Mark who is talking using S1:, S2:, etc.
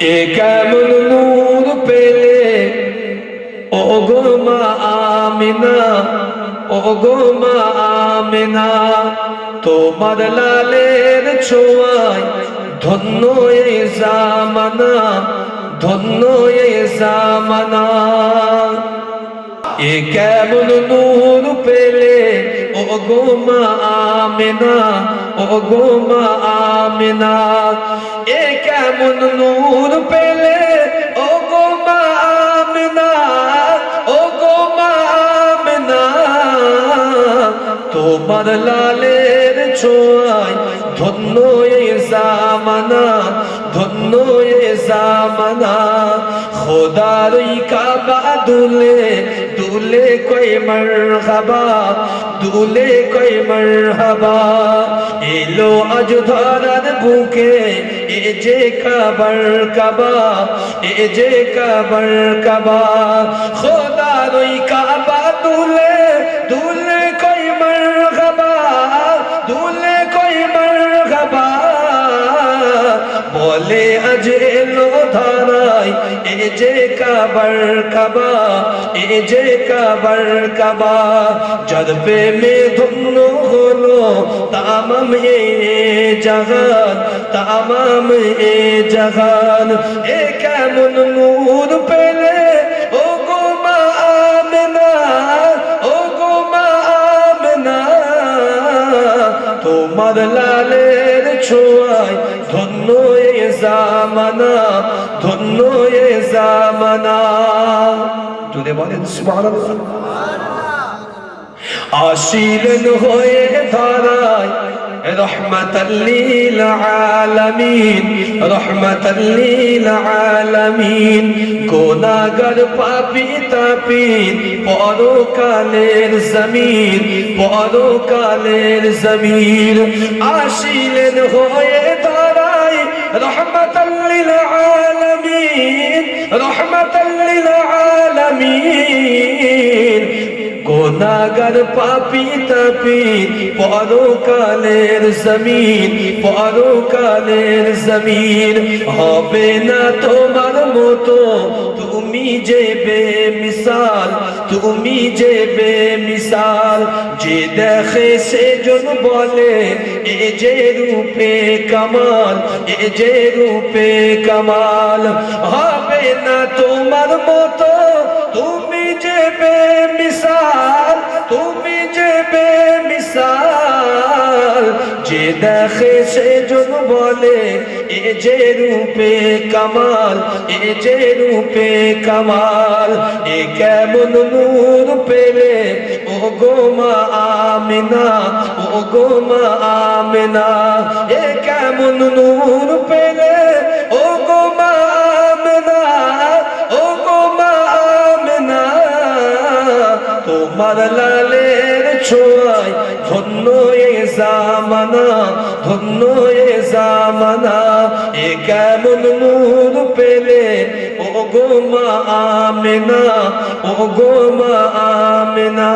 S1: এ কেমন নূর পেলে ও গো মা আমিনা, ও গো মা আমিনা, তোমার লালের ছোঁয়ায় ধন্য এই জামানা, ধন্য এই জামানা। এ কেমন নূর পেলে ও গো মা আমিনা, ও গো মা আমিনা, এ কেমন নূর পেলে ও গো মা আমিনা, ও গো মা আমিনা, তোমার লালের ছোঁয়ায় ধন্য এই জামানা, ধন্য এই জামানা। খোদার কাবা দুলে দুলে কই মারহাবা, দুলে কই মারহাবা। এলো আজ ধরার বুকে এ যে কাবার কাবা, এ যে কাবার কাবা। খোদার কাবা দুলে দুলে কই মারহাবা, দুলে কই মারহাবা। বলে আজ এলো ধরায় এ যে কাবার কাবা, এ যে কাবার কাবা। যার প্রেমে ধন্য হলো তামাম এ জাহান, তামাম এ জাহান। এ কেমন নূর পেলে ও গো মা আমিনা, ও গো মা আমিনা, তোমার লালের ছোঁয়ায় ধন্য এ জামানা, ধন্য এ জামানা। জুড়ে বলেন সুবহানাল্লাহ। আসিলেন হয়ে ধরায় রহমাতাল লিল আলামিন, রহমাতাল লিল আলামিন। গুনাহগার পাপী তাপিন পরকালের জমিন, পরকালের জমিন। আসিলেন হয়ে ধরায় রহমাতাল লিল আলামিন, রহমাতাল লিল আলামিন। গুনাহগার পাপী তাপিন পরকালের জমিন, পরকালের জমিন। হবে না তোমার মতো তুমি যে বেমিসাল, তুমি যে বেমিসাল। যে দেখে সেজন বলে এ যে রূপে কামাল, এ যে রূপে কামাল। হবে না তোমার মতো তুমি যে বেমিসাল, তুমি যে বেমিসাল। যে দেখে সেজন বলে এ যে রূপে কামাল, এ যে রূপে কামাল। এ কেমন নূর পেলে ও গো মা আমিনা, ও গো মা আমিনা। এ কেমন নূর পেলে ও গো মা আমিনা, ও গো মা আমিনা, তোমার লালের ছোঁয়ায় ধন্য এ জামানা, ধন্য এ জামানা। এ কেমন নূর পেলে ও গো মা আমিনা, ও গো মা আমিনা।